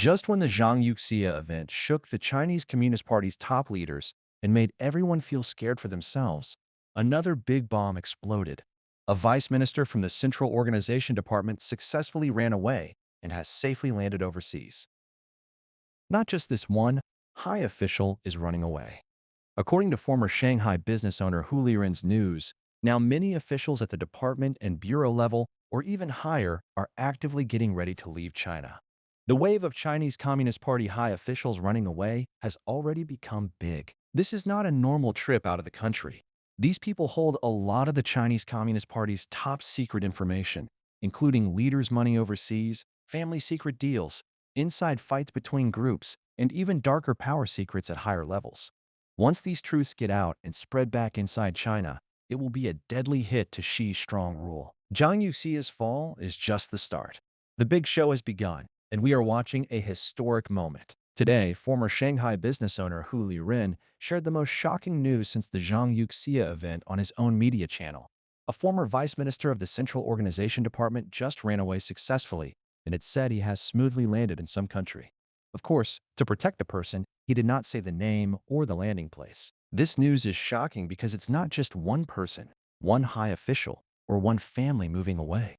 Just when the Zhang Youxia event shook the Chinese Communist Party's top leaders and made everyone feel scared for themselves, another big bomb exploded. A vice minister from the Central Organization Department successfully ran away and has safely landed overseas. Not just this one high official is running away. According to former Shanghai business owner Hu Liren's news, now many officials at the department and bureau level, or even higher, are actively getting ready to leave China. The wave of Chinese Communist Party high officials running away has already become big. This is not a normal trip out of the country. These people hold a lot of the Chinese Communist Party's top secret information, including leaders' money overseas, family secret deals, inside fights between groups, and even darker power secrets at higher levels. Once these truths get out and spread back inside China, it will be a deadly hit to Xi's strong rule. Zhang Yuxia's fall is just the start. The big show has begun, and we are watching a historic moment. Today, former Shanghai business owner Hu Liren shared the most shocking news since the Zhang Yuxia event on his own media channel. A former vice minister of the Central Organization Department just ran away successfully, and it's said he has smoothly landed in some country. Of course, to protect the person, he did not say the name or the landing place. This news is shocking because it's not just one person, one high official, or one family moving away.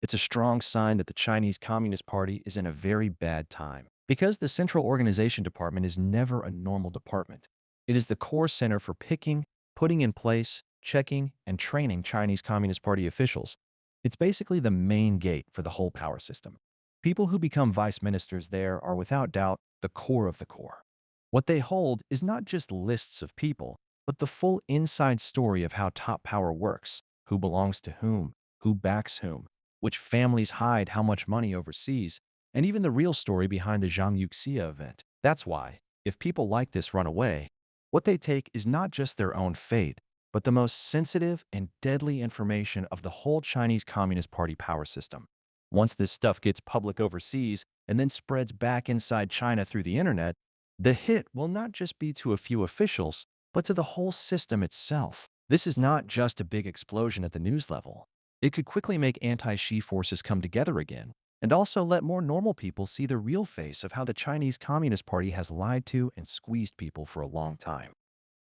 It's a strong sign that the Chinese Communist Party is in a very bad time. Because the Central Organization Department is never a normal department. It is the core center for picking, putting in place, checking, and training Chinese Communist Party officials. It's basically the main gate for the whole power system. People who become vice ministers there are without doubt the core of the core. What they hold is not just lists of people, but the full inside story of how top power works, who belongs to who backs whom, which families hide how much money overseas, and even the real story behind the Zhang Yuxia event. That's why, if people like this run away, what they take is not just their own fate, but the most sensitive and deadly information of the whole Chinese Communist Party power system. Once this stuff gets public overseas and then spreads back inside China through the internet, the hit will not just be to a few officials, but to the whole system itself. This is not just a big explosion at the news level. It could quickly make anti-Xi forces come together again, and also let more normal people see the real face of how the Chinese Communist Party has lied to and squeezed people for a long time.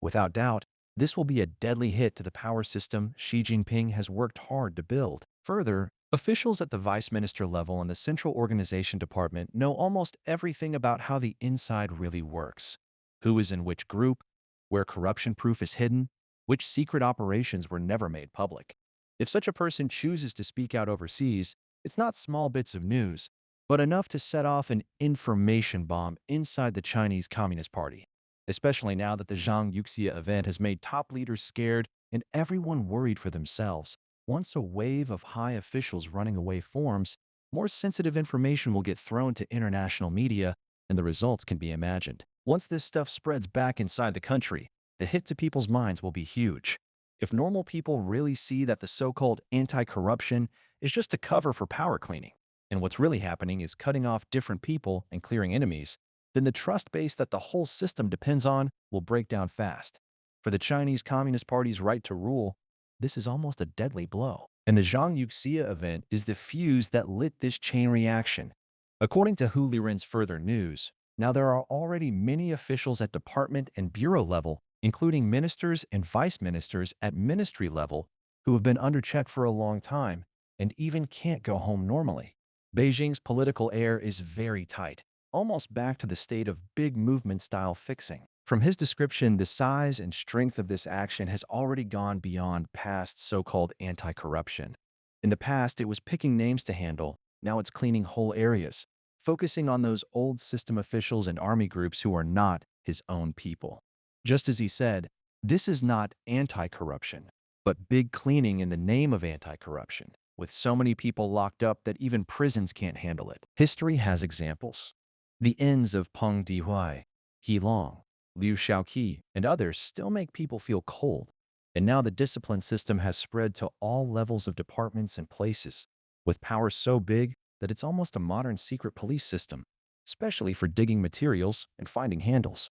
Without doubt, this will be a deadly hit to the power system Xi Jinping has worked hard to build. Further, officials at the vice minister level and the Central Organization Department know almost everything about how the inside really works. Who is in which group, where corruption proof is hidden, which secret operations were never made public. If such a person chooses to speak out overseas, it's not small bits of news, but enough to set off an information bomb inside the Chinese Communist Party, especially now that the Zhang Yuxia event has made top leaders scared and everyone worried for themselves. Once a wave of high officials running away forms, more sensitive information will get thrown to international media, and the results can be imagined. Once this stuff spreads back inside the country, the hit to people's minds will be huge. If normal people really see that the so-called anti-corruption is just a cover for power cleaning, and what's really happening is cutting off different people and clearing enemies, then the trust base that the whole system depends on will break down fast. For the Chinese Communist Party's right to rule, this is almost a deadly blow. And the Zhang Yuxia event is the fuse that lit this chain reaction. According to Hu Liren's further news, now there are already many officials at department and bureau level, including ministers and vice ministers at ministry level, who have been under check for a long time and even can't go home normally. Beijing's political air is very tight, almost back to the state of big movement-style fixing. From his description, the size and strength of this action has already gone beyond past so-called anti-corruption. In the past, it was picking names to handle. Now it's cleaning whole areas, focusing on those old system officials and army groups who are not his own people. Just as he said, this is not anti-corruption, but big cleaning in the name of anti-corruption, with so many people locked up that even prisons can't handle it. History has examples. The ends of Peng Dehuai, He Long, Liu Shaoqi, and others still make people feel cold. And now the discipline system has spread to all levels of departments and places, with power so big that it's almost a modern secret police system, especially for digging materials and finding handles.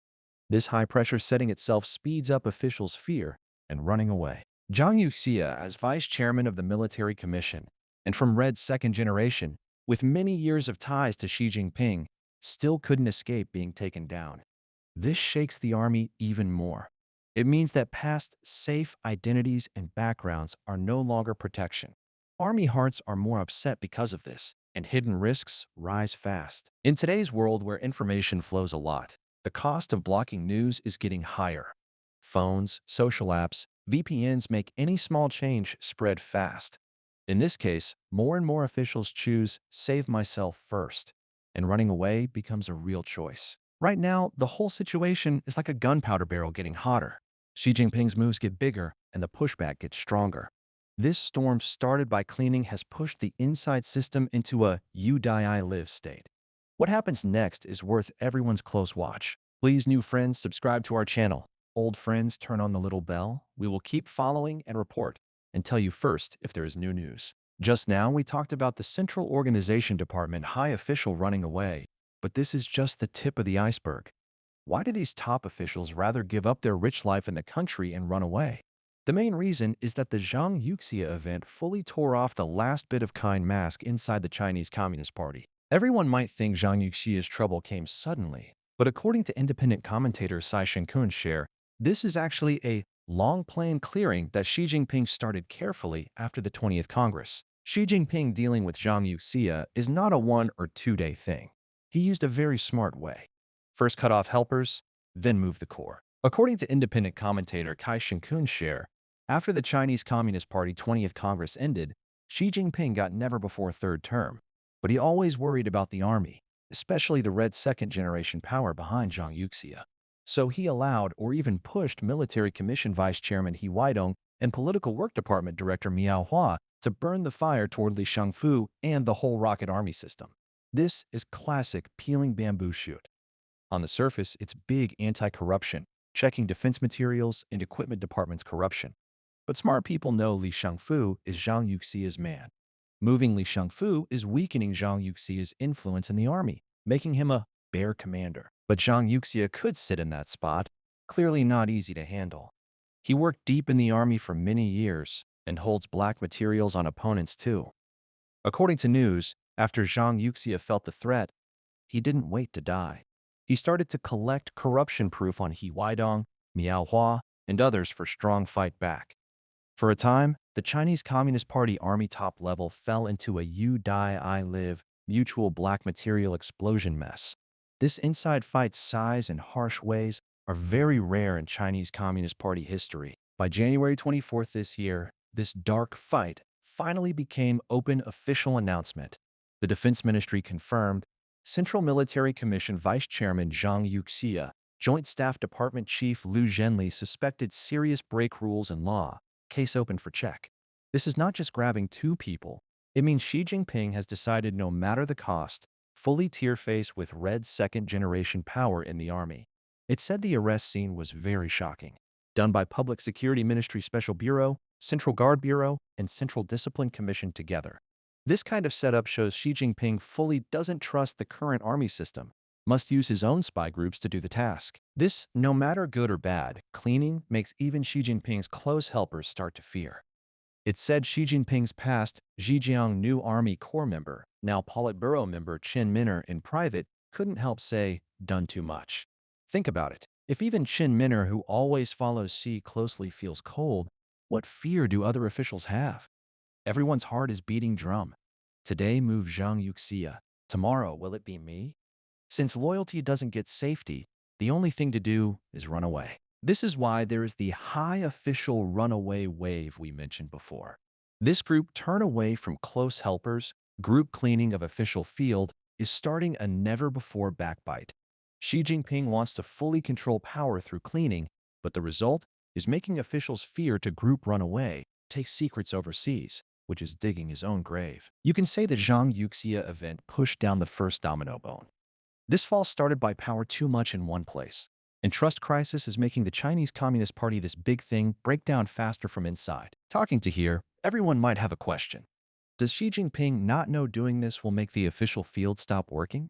This high-pressure setting itself speeds up officials' fear and running away. Zhang Youxia, as vice chairman of the military commission, and from Red's second generation, with many years of ties to Xi Jinping, still couldn't escape being taken down. This shakes the army even more. It means that past safe identities and backgrounds are no longer protection. Army hearts are more upset because of this, and hidden risks rise fast. In today's world where information flows a lot, the cost of blocking news is getting higher. Phones, social apps, VPNs make any small change spread fast. In this case, more and more officials choose save myself first, and running away becomes a real choice. Right now, the whole situation is like a gunpowder barrel getting hotter. Xi Jinping's moves get bigger and the pushback gets stronger. This storm started by cleaning has pushed the inside system into a you die I live state. What happens next is worth everyone's close watch. Please, new friends, subscribe to our channel. Old friends, turn on the little bell. We will keep following and report and tell you first if there is new news. Just now, we talked about the Central Organization Department high official running away, but this is just the tip of the iceberg. Why do these top officials rather give up their rich life in the country and run away? The main reason is that the Zhang Youxia event fully tore off the last bit of kind mask inside the Chinese Communist Party. Everyone might think Zhang Yuxia's trouble came suddenly, but according to independent commentator Cai Shinkun share, this is actually a long planned clearing that Xi Jinping started carefully after the 20th Congress. Xi Jinping dealing with Zhang Yuxia is not a 1 or 2 day thing. He used a very smart way. First cut off helpers, then move the core. According to independent commentator Cai Shinkun share, after the Chinese Communist Party 20th Congress ended, Xi Jinping got never before third term, but he always worried about the army, especially the red second-generation power behind Zhang Yuxia. So he allowed or even pushed Military Commission Vice Chairman He Weidong and Political Work Department Director Miao Hua to burn the fire toward Li Shangfu and the whole rocket army system. This is classic peeling bamboo shoot. On the surface, it's big anti-corruption, checking defense materials and equipment department's corruption. But smart people know Li Shangfu is Zhang Yuxia's man. Moving Li Shangfu is weakening Zhang Yuxia's influence in the army, making him a bare commander. But Zhang Yuxia could sit in that spot, clearly not easy to handle. He worked deep in the army for many years and holds black materials on opponents too. According to news, after Zhang Yuxia felt the threat, he didn't wait to die. He started to collect corruption proof on He Weidong, Miao Hua, and others for strong fight back. For a time, the Chinese Communist Party army top level fell into a you die I live mutual black material explosion mess. This inside fight's size and harsh ways are very rare in Chinese Communist Party history. By January 24th this year, this dark fight finally became open official announcement. The Defense Ministry confirmed Central Military Commission Vice Chairman Zhang Yuxia, Joint Staff Department Chief Liu Zhenli suspected serious break rules and law. Case open for check. This is not just grabbing 2 people. It means Xi Jinping has decided no matter the cost, fully tear-face with red second-generation power in the army. It said the arrest scene was very shocking. Done by Public Security Ministry Special Bureau, Central Guard Bureau, and Central Discipline Commission together. This kind of setup shows Xi Jinping fully doesn't trust the current army system, must use his own spy groups to do the task. This, no matter good or bad, cleaning makes even Xi Jinping's close helpers start to fear. It said Xi Jinping's past Zhejiang new Army Corps member, now Politburo member Chen Minner in private, couldn't help say, done too much. Think about it. If even Chen Minner, who always follows Xi closely, feels cold, what fear do other officials have? Everyone's heart is beating drum. Today move Zhang Yuxia. Tomorrow will it be me? Since loyalty doesn't get safety, the only thing to do is run away. This is why there is the high official runaway wave we mentioned before. This group turn away from close helpers, group cleaning of official field is starting a never-before backbite. Xi Jinping wants to fully control power through cleaning, but the result is making officials fear to group run away, take secrets overseas, which is digging his own grave. You can say the Zhang Yuxia event pushed down the first domino bone. This fall started by power too much in one place, and trust crisis is making the Chinese Communist Party this big thing break down faster from inside. Talking to here, everyone might have a question. Does Xi Jinping not know doing this will make the official field stop working?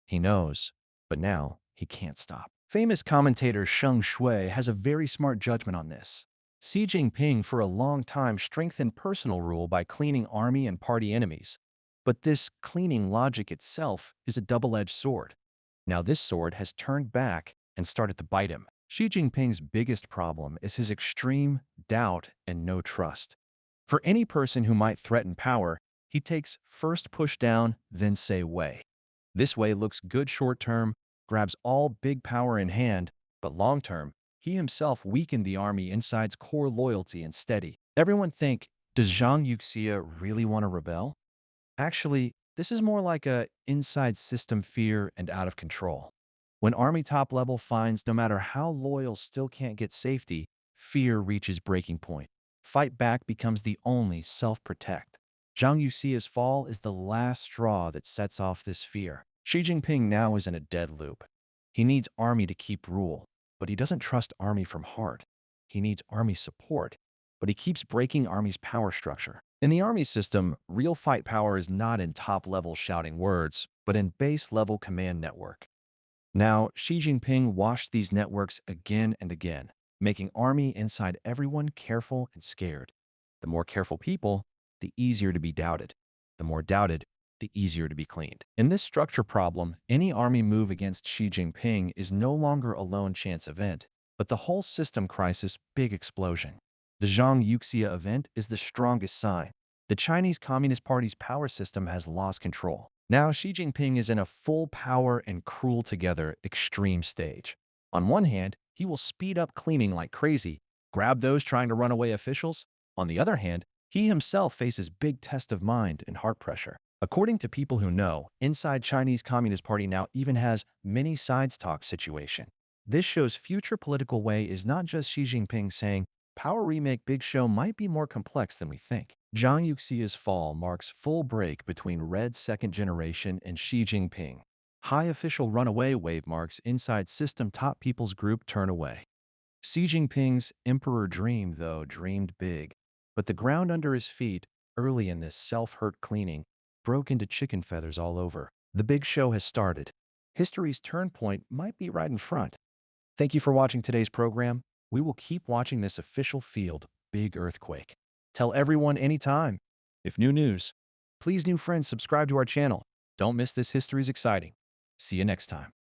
He knows, but now he can't stop. Famous commentator Sheng Shui has a very smart judgment on this. Xi Jinping for a long time strengthened personal rule by cleaning army and party enemies. But this cleaning logic itself is a double-edged sword. Now this sword has turned back and started to bite him. Xi Jinping's biggest problem is his extreme doubt and no trust. For any person who might threaten power, he takes first push down, then say way. This way looks good short term, grabs all big power in hand, but long term, he himself weakened the army inside's core loyalty and steady. Everyone think, does Zhang Youxia really want to rebel? Actually, this is more like a inside system fear and out of control. When army top level finds no matter how loyal still can't get safety, fear reaches breaking point. Fight back becomes the only self-protect. Zhang Yuxia's fall is the last straw that sets off this fear. Xi Jinping now is in a dead loop. He needs army to keep rule, but he doesn't trust army from heart. He needs army support, but he keeps breaking army's power structure. In the army system, real fight power is not in top-level shouting words, but in base-level command network. Now, Xi Jinping washed these networks again and again, making army inside everyone careful and scared. The more careful people, the easier to be doubted. The more doubted, the easier to be cleaned. In this structure problem, any army move against Xi Jinping is no longer a lone chance event, but the whole system crisis big explosion. The Zhang Yuxia event is the strongest sign. The Chinese Communist Party's power system has lost control. Now Xi Jinping is in a full power and cruel together extreme stage. On one hand, he will speed up cleaning like crazy, grab those trying to run away officials. On the other hand, he himself faces big test of mind and heart pressure. According to people who know, inside Chinese Communist Party now even has many sides talk situation. This shows future political way is not just Xi Jinping saying, power remake big show might be more complex than we think. Zhang Yuxia's fall marks full break between Red's second generation and Xi Jinping. High official runaway wave marks inside system top people's group turn away. Xi Jinping's emperor dream, though, dreamed big. But the ground under his feet, early in this self-hurt cleaning, broke into chicken feathers all over. The big show has started. History's turn point might be right in front. Thank you for watching today's program. We will keep watching this official field, big earthquake. Tell everyone anytime. If new news, please new friends subscribe to our channel. Don't miss this history's exciting. See you next time.